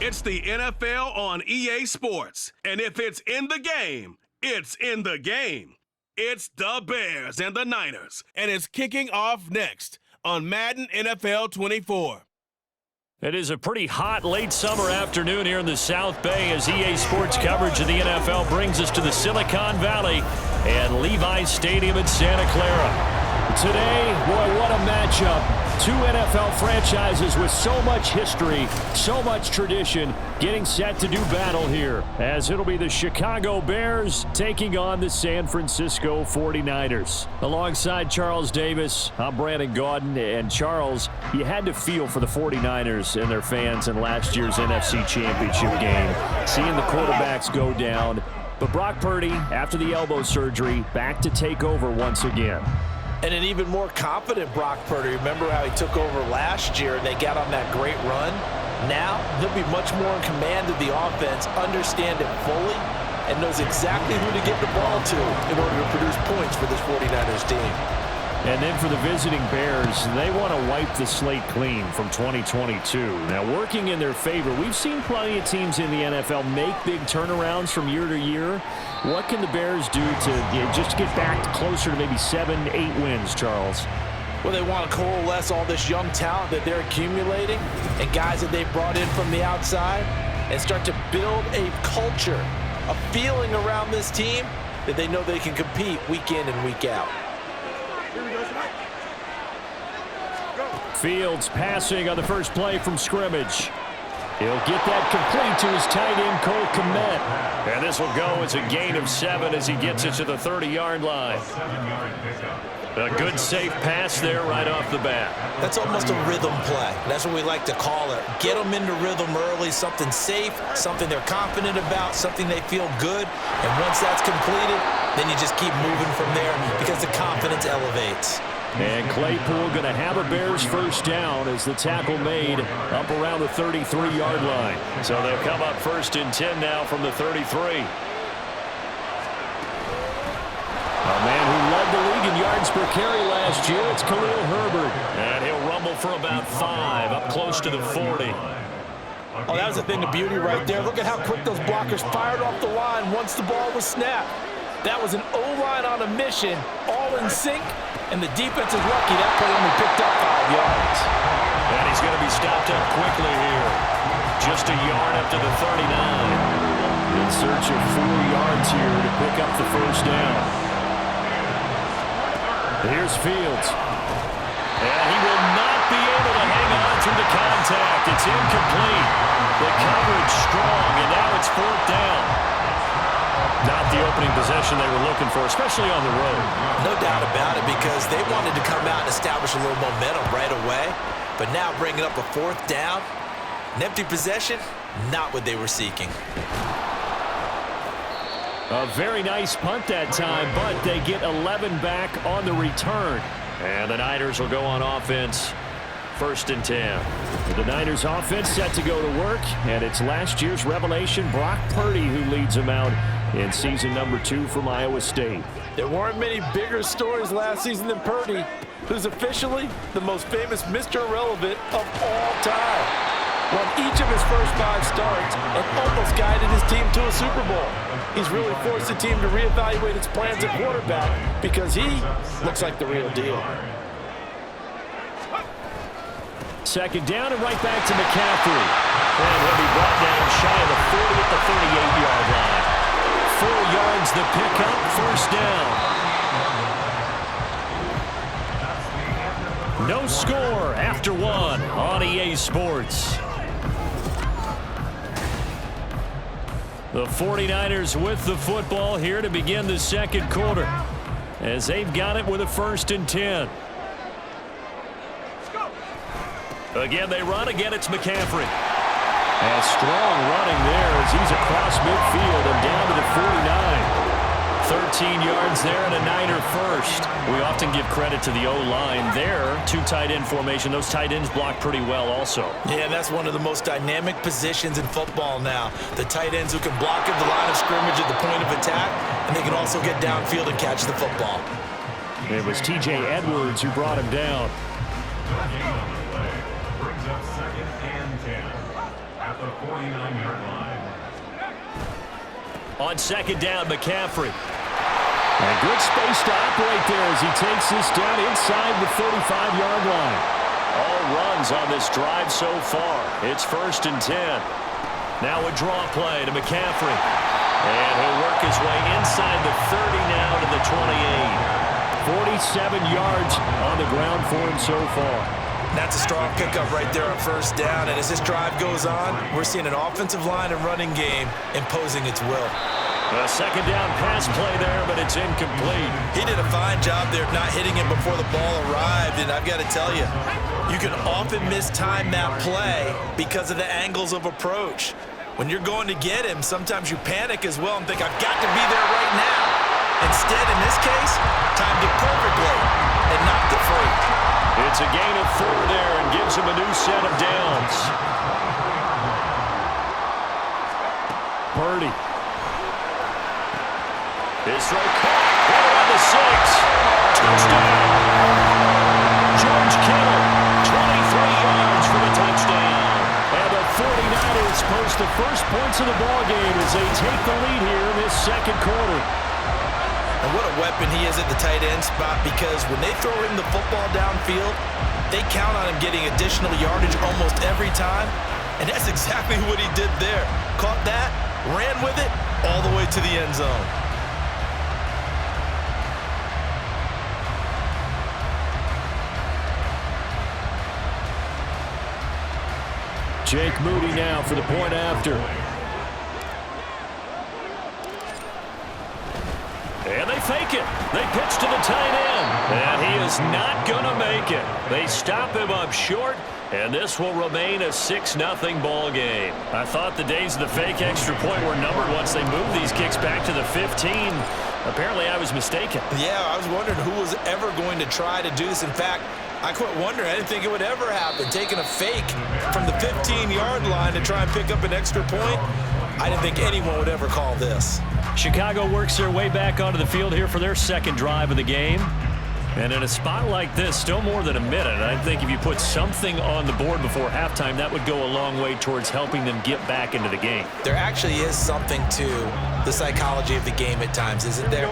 It's the NFL on EA Sports. And if it's in the game, it's in the game. It's the Bears and the Niners. And it's kicking off next on Madden NFL 24. It is a pretty hot late summer afternoon here in the South Bay as EA Sports coverage of the NFL brings us to the Silicon Valley and Levi's Stadium in Santa Clara. Today, boy, what a matchup. Two NFL franchises with so much history, so much tradition, getting set to do battle here, as it'll be the Chicago Bears taking on the San Francisco 49ers. Alongside Charles Davis, I'm Brandon Gaudin, and Charles, you had to feel for the 49ers and their fans in last year's NFC Championship game, seeing the quarterbacks go down. But Brock Purdy, after the elbow surgery, back to take over once again. And an even more confident Brock Purdy. Remember how he took over last year and they got on that great run? Now, he'll be much more in command of the offense, understand it fully, and knows exactly who to get the ball to in order to produce points for this 49ers team. And then for the visiting Bears, they want to wipe the slate clean from 2022. Now, working in their favor, we've seen plenty of teams in the NFL make big turnarounds from year to year. What can the Bears do to just get back closer to maybe 7, 8 wins, Charles? Well, they want to coalesce all this young talent that they're accumulating and guys that they've brought in from the outside and start to build a culture, a feeling around this team that they know they can compete week in and week out. Fields passing on the first play from scrimmage. He'll get that complete to his tight end, Cole Kmet. And this will go as a gain of 7 as he gets it to the 30-yard line. A good, safe pass there right off the bat. That's almost a rhythm play. That's what we like to call it. Get them into rhythm early, something safe, something they're confident about, something they feel good. And once that's completed, then you just keep moving from there because the confidence elevates. And Claypool going to have a Bears first down as the tackle made up around the 33-yard line. So they'll come up first and 10 now from the 33. A man who led the league in yards per carry last year, it's Khalil Herbert. And he'll rumble for about 5, up close to the 40. Oh, that was a thing of beauty right there. Look at how quick those blockers fired off the line once the ball was snapped. That was an O-line on a mission, all in sync. And the defense is lucky that play only picked up 5 yards. And he's going to be stopped up quickly here. Just a yard up to the 39. In search of 4 yards here to pick up the first down. Here's Fields. And he will not be able to hang on through the contact. It's incomplete. The coverage strong, and now it's 4th down. Not the opening possession they were looking for, especially on the road. No doubt about it, because they wanted to come out and establish a little momentum right away. But now bringing up a 4th down, an empty possession, not what they were seeking. A very nice punt that time, but they get 11 back on the return. And the Niners will go on offense. 1st and 10. The Niners offense set to go to work, and it's last year's revelation, Brock Purdy, who leads them out in season number 2 from Iowa State. There weren't many bigger stories last season than Purdy, who's officially the most famous Mr. Irrelevant of all time. Won each of his first 5 starts and almost guided his team to a Super Bowl. He's really forced the team to reevaluate its plans at quarterback because he looks like the real deal. 2nd down and right back to McCaffrey. And he'll be brought down shy of the 40 at the 38-yard line. 4 yards the pickup, 1st down. No score after 1 on EA Sports. The 49ers with the football here to begin the 2nd quarter as they've got it with a 1st and 10. Again, they run. Again, it's McCaffrey. And strong running there as he's across midfield and down to the 49. 13 yards there and a Niner first. We often give credit to the O-line there. 2 tight end formation. Those tight ends block pretty well also. Yeah, that's one of the most dynamic positions in football now. The tight ends who can block at the line of scrimmage at the point of attack, and they can also get downfield and catch the football. It was T.J. Edwards who brought him down. On second down, McCaffrey. And good space to operate there as he takes this down inside the 35-yard line. All runs on this drive so far. It's 1st and 10. Now a draw play to McCaffrey. And he'll work his way inside the 30 now to the 28. 47 yards on the ground for him so far. That's a strong pickup right there on 1st down. And as this drive goes on, we're seeing an offensive line and running game imposing its will. A second down pass play there, but it's incomplete. He did a fine job there of not hitting it before the ball arrived. And I've got to tell you, you can often mistime that play because of the angles of approach. When you're going to get him, sometimes you panic as well and think, I've got to be there right now. Instead, in this case, timed it perfectly and knocked it free. It's a gain of 4 there and gives him a new set of downs. Purdy. His throw caught. Right around the 6. Touchdown. George Kittle, 23 yards for the touchdown. And the 49ers post the first points of the ballgame as they take the lead here in this second quarter. And what a weapon he is at the tight end spot, because when they throw him the football downfield, they count on him getting additional yardage almost every time. And that's exactly what he did there. Caught that, ran with it, all the way to the end zone. Jake Moody now for the point after. And they fake it. They pitch to the tight end. And he is not going to make it. They stop him up short, and this will remain a 6-0 ball game. I thought the days of the fake extra point were numbered once they moved these kicks back to the 15. Apparently, I was mistaken. Yeah, I was wondering who was ever going to try to do this. In fact, I quit wondering. I didn't think it would ever happen. Taking a fake from the 15-yard line to try and pick up an extra point, I didn't think anyone would ever call this. Chicago works their way back onto the field here for their second drive of the game. And in a spot like this, still more than a minute, I think if you put something on the board before halftime, that would go a long way towards helping them get back into the game. There actually is something to the psychology of the game at times, isn't there?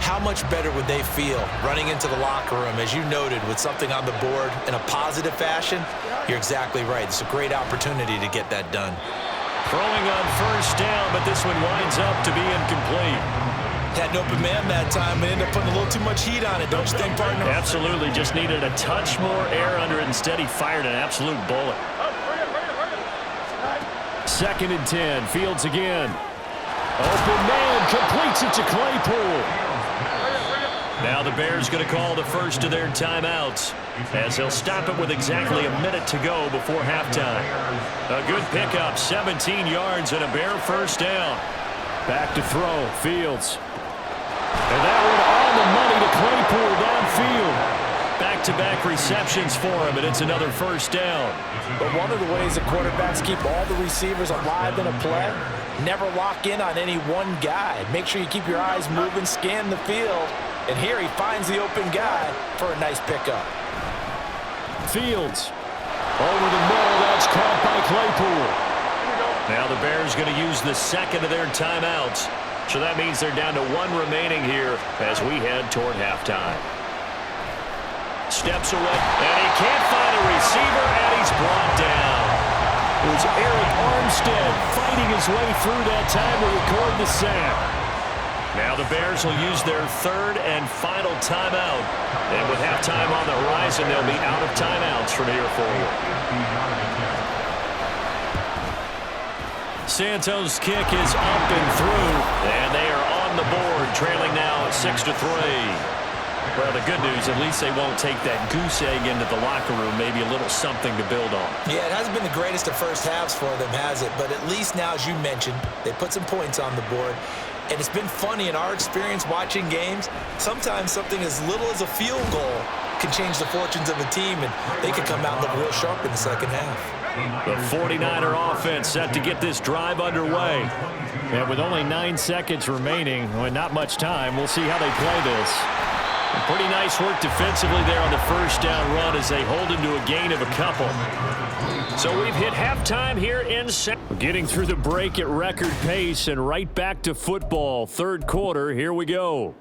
How much better would they feel running into the locker room, as you noted, with something on the board in a positive fashion? You're exactly right. It's a great opportunity to get that done. Throwing on 1st down, but this one winds up to be incomplete. Had an open man that time, but ended up putting a little too much heat on it, don't you think, partner? Absolutely. Just needed a touch more air under it. Instead, he fired an absolute bullet. 2nd and 10. Fields again. Open man completes it to Claypool. Now the Bears going to call the first of their timeouts, as they'll stop it with exactly a minute to go before halftime. A good pickup, 17 yards and a Bear 1st down. Back to throw, Fields. And that one on the money to Claypool downfield. Back-to-back receptions for him, and it's another 1st down. But one of the ways the quarterbacks keep all the receivers alive in a play, never lock in on any one guy. Make sure you keep your eyes moving, scan the field. And here he finds the open guy for a nice pickup. Fields over the middle. That's caught by Claypool. Now the Bears going to use the second of their timeouts. So that means they're down to 1 remaining here as we head toward halftime. Steps away, and he can't find a receiver, and he's brought down. It was Eric Armstead fighting his way through that time to record the sack. Now the Bears will use their 3rd and final timeout. And with halftime on the horizon, they'll be out of timeouts from here forward. Santos' kick is up and through, and they are on the board, trailing now 6-3. Well, the good news, at least they won't take that goose egg into the locker room, maybe a little something to build on. Yeah, it hasn't been the greatest of first halves for them, has it? But at least now, as you mentioned, they put some points on the board. And it's been funny in our experience watching games. Sometimes something as little as a field goal can change the fortunes of a team, and they could come out and look real sharp in the second half. The 49er offense set to get this drive underway. And with only 9 seconds remaining, well, not much time, we'll see how they play this. Pretty nice work defensively there on the first down run as they hold him to a gain of a couple. So we've hit halftime here in getting through the break at record pace and right back to football. Third quarter, here we go.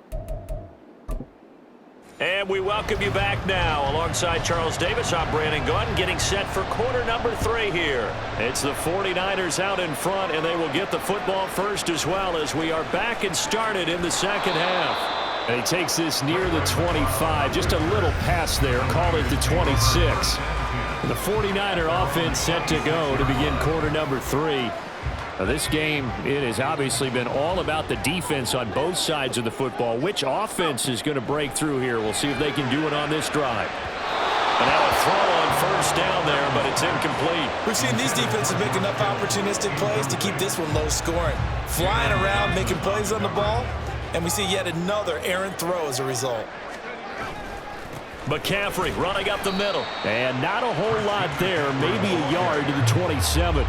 And we welcome you back now. Alongside Charles Davis, I'm Brandon Gautin, getting set for quarter number 3 here. It's the 49ers out in front, and they will get the football first as well as we are back and started in the second half. And he takes this near the 25. Just a little pass there. Call it the 26. The 49er offense set to go to begin quarter number 3. Now this game, it has obviously been all about the defense on both sides of the football. Which offense is going to break through here? We'll see if they can do it on this drive. And now a throw on first down there, but it's incomplete. We've seen these defenses make enough opportunistic plays to keep this one low scoring. Flying around, making plays on the ball. And we see yet another errant throw as a result. McCaffrey running up the middle. And not a whole lot there. Maybe a yard to the 27.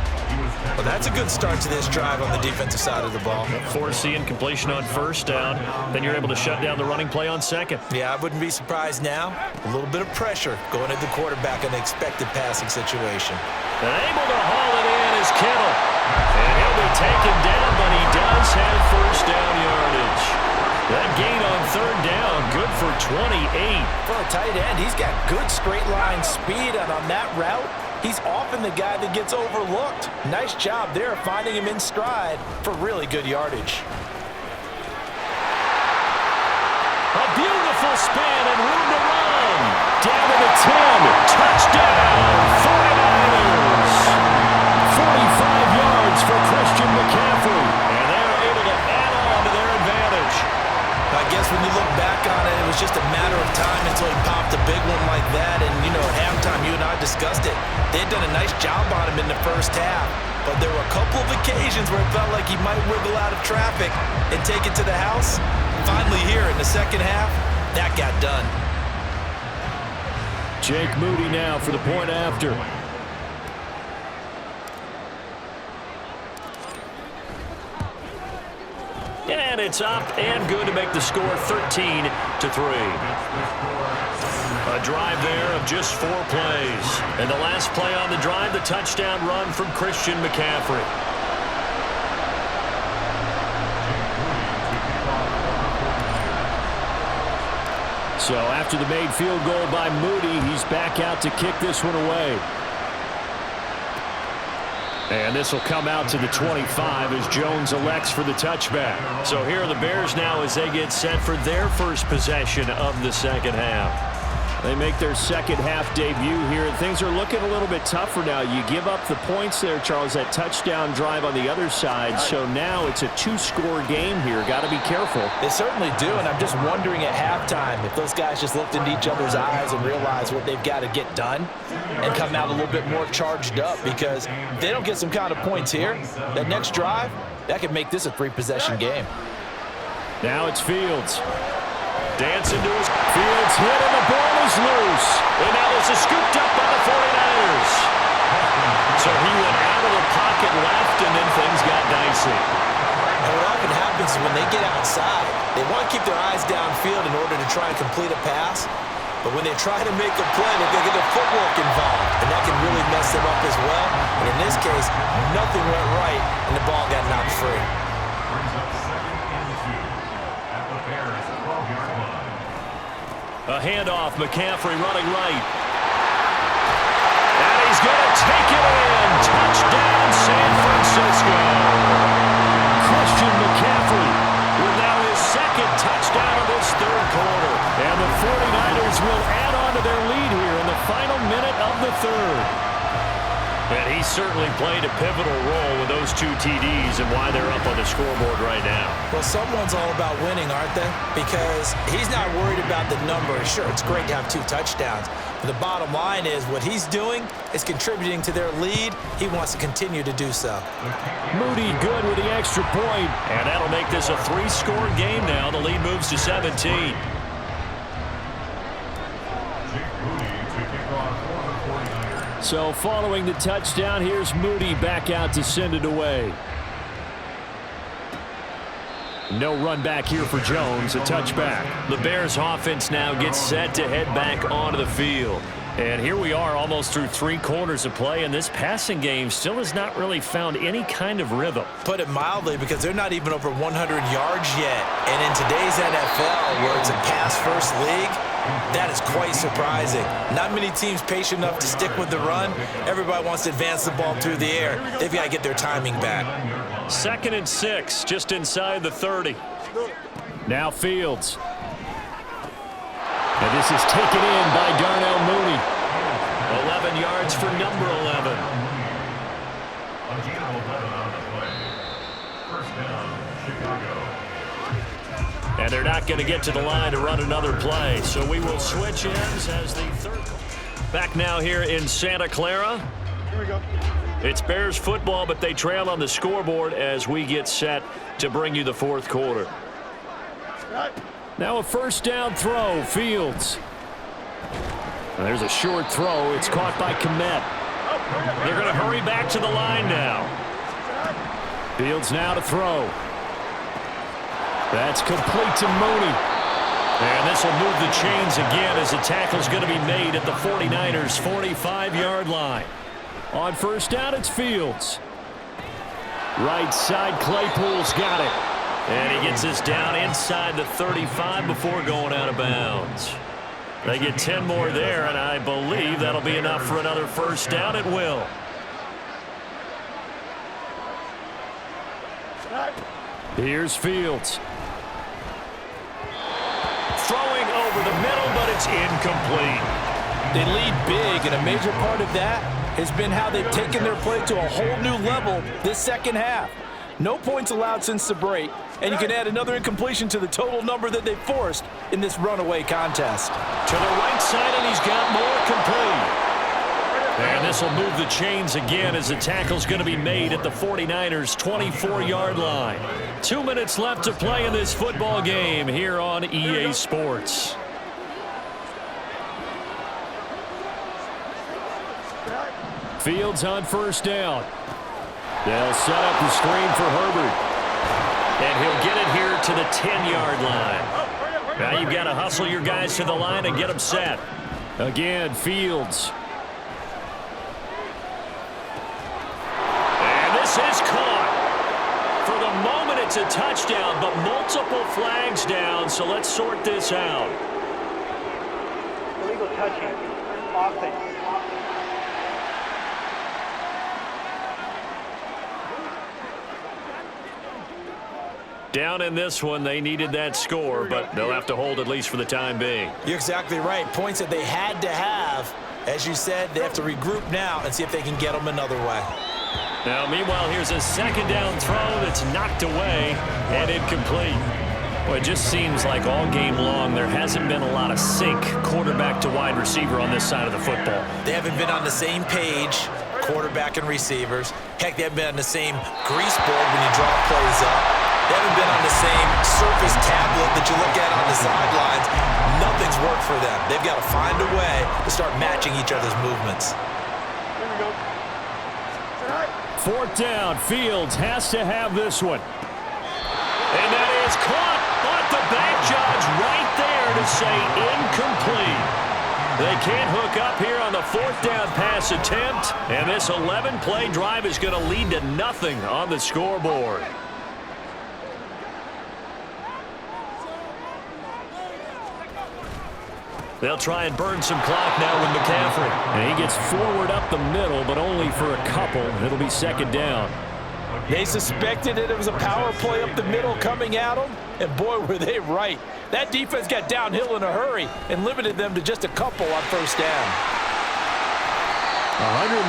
Well, that's a good start to this drive on the defensive side of the ball. Force the incompletion on first down. Then you're able to shut down the running play on second. Yeah, I wouldn't be surprised now. A little bit of pressure going at the quarterback in the expected passing situation. And able to haul it in is Kittle. And he'll be taken down, but he does have first down yardage. That gain on third down, good for 28. For a tight end, he's got good straight line speed, and on that route, he's often the guy that gets overlooked. Nice job there finding him in stride for really good yardage. A beautiful spin and room to run. Down to the 10. Touchdown, 49ers. 45 yards for Christian McCaffrey. And they're able to add on to their advantage. I guess when you look back on it, it was just a matter of time until he popped a big one like that. And, you know, at halftime, you and I discussed it. They had done a nice job on him in the first half. But there were a couple of occasions where it felt like he might wiggle out of traffic and take it to the house. Finally here in the second half, that got done. Jake Moody now for the point after. And it's up and good to make the score 13-3. A drive there of just 4 plays. And the last play on the drive, the touchdown run from Christian McCaffrey. So after the made field goal by Moody, he's back out to kick this one away. And this will come out to the 25 as Jones elects for the touchback. So here are the Bears now as they get set for their first possession of the second half. They make their second half debut here, and things are looking a little bit tougher now. You give up the points there, Charles, that touchdown drive on the other side. So now it's a 2-score game here. Got to be careful. They certainly do, and I'm just wondering at halftime if those guys just looked into each other's eyes and realized what they've got to get done and come out a little bit more charged up, because if they don't get some kind of points here, that next drive, that could make this a 3-possession game. Now it's Fields. Dancing to his Fields hit, and the ball is loose. And now this is scooped up by the 49ers. So he went out of the pocket left, and then things got dicey. And what often happens is when they get outside, they want to keep their eyes downfield in order to try and complete a pass. But when they try to make a play, they get their footwork involved, and that can really mess them up as well. And in this case, nothing went right, and the ball got knocked free. A handoff, McCaffrey running right. And he's going to take it in. Touchdown, San Francisco. Christian McCaffrey with now his second touchdown of this third quarter. And the 49ers will add on to their lead here in the final minute of the third. And he certainly played a pivotal role with those 2 TDs and why they're up on the scoreboard right now. Well, someone's all about winning, aren't they? Because he's not worried about the number. Sure, it's great to have 2 touchdowns. But the bottom line is what he's doing is contributing to their lead. He wants to continue to do so. Moody good with the extra point. And that'll make this a 3-score game now. The lead moves to 17. So following the touchdown, here's Moody back out to send it away. No run back here for Jones, a touchback. The Bears offense now gets set to head back onto the field. And here we are almost through 3 quarters of play, and this passing game still has not really found any kind of rhythm. Put it mildly, because they're not even over 100 yards yet. And in today's NFL, where it's a pass-first league, that is quite surprising. Not many teams patient enough to stick with the run. Everybody wants to advance the ball through the air. They've got to get their timing back. 2nd and 6, just inside the 30. Now Fields. And this is taken in by Darnell Mooney. 11 yards for number 11. And they're not going to get to the line to run another play. So we will switch ends as the third. Back now here in Santa Clara. Here we go. It's Bears football, but they trail on the scoreboard as we get set to bring you the 4th quarter. Now a 1st down throw, Fields. And there's a short throw. It's caught by Kmet. They're going to hurry back to the line now. Fields now to throw. That's complete to Mooney. And this will move the chains again as the tackle's going to be made at the 49ers' 45-yard line. On 1st down, it's Fields. Right side, Claypool's got it. And he gets this down inside the 35 before going out of bounds. They get 10 more there, and I believe that'll be enough for another 1st down. It will. Here's Fields. Throwing over the middle, but it's incomplete. They lead big, and a major part of that has been how they've taken their play to a whole new level this 2nd half. No points allowed since the break, and you can add another incompletion to the total number that they forced in this runaway contest. To the right side, and he's got more complete. And this will move the chains again as the tackle's going to be made at the 49ers' 24-yard line. 2 minutes left to play in this football game here on EA Sports. Fields on 1st down. They'll set up the screen for Herbert. And he'll get it here to the 10-yard line. Now you've got to hustle your guys to the line and get them set. Again, Fields. And this is caught. For the moment, it's a touchdown, but multiple flags down, so let's sort this out. Illegal touching. Offense. Down in this one, they needed that score, but they'll have to hold at least for the time being. You're exactly right. Points that they had to have. As you said, they have to regroup now and see if they can get them another way. Now, meanwhile, here's a 2nd down throw that's knocked away and incomplete. Well, it just seems like all game long there hasn't been a lot of sync quarterback to wide receiver on this side of the football. They haven't been on the same page, quarterback and receivers. Heck, they haven't been on the same grease board when you draw plays up. They haven't been on the same surface tablet that you look at on the sidelines. Nothing's worked for them. They've got to find a way to start matching each other's movements. Here we go. 4th down, Fields has to have this one. And that is caught, but the back judge right there to say incomplete. They can't hook up here on the 4th down pass attempt, and this 11-play drive is going to lead to nothing on the scoreboard. They'll try and burn some clock now with McCaffrey. And he gets forward up the middle, but only for a couple. It'll be 2nd down. They suspected that it was a power play up the middle coming at them, and boy, were they right. That defense got downhill in a hurry and limited them to just a couple on 1st down. 119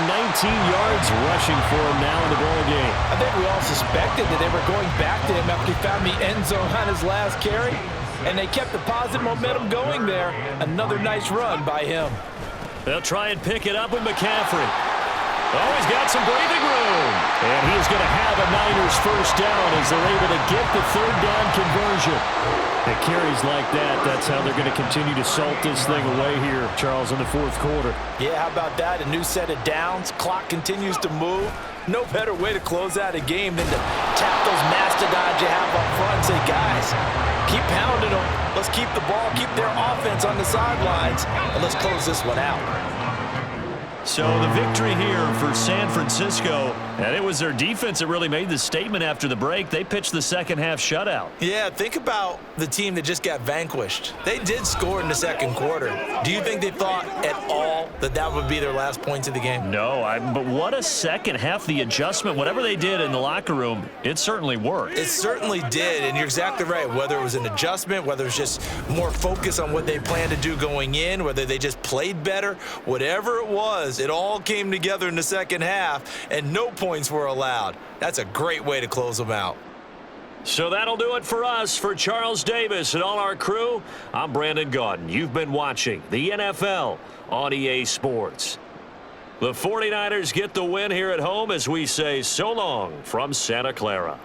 yards rushing for him now in the ball game. I think we all suspected that they were going back to him after he found the end zone on his last carry, and they kept the positive momentum going there. Another nice run by him. They'll try and pick it up with McCaffrey. Oh, he's got some breathing room. And he's going to have a Niners first down as they're able to get the third down conversion. It carries like that. That's how they're going to continue to salt this thing away here, Charles, in the fourth quarter. Yeah, how about that? A new set of downs. Clock continues to move. No better way to close out a game than to tap those mastodons you have up front and say, guys, keep pounding them. Let's keep the ball, keep their offense on the sidelines, and let's close this one out. So the victory here for San Francisco, and it was their defense that really made the statement after the break. They pitched the second half shutout. Yeah, think about the team that just got vanquished. They did score in the second quarter. Do you think they thought at all that that would be their last points of the game? No, but what a second half. The adjustment, whatever they did in the locker room, it certainly worked. It certainly did, and you're exactly right. Whether it was an adjustment, whether it's just more focus on what they planned to do going in, whether they just played better, whatever it was, it all came together in the second half, and no points were allowed. That's a great way to close them out. So that'll do it for us. For Charles Davis and all our crew, I'm Brandon Gaudin. You've been watching the NFL on EA Sports. The 49ers get the win here at home as we say so long from Santa Clara.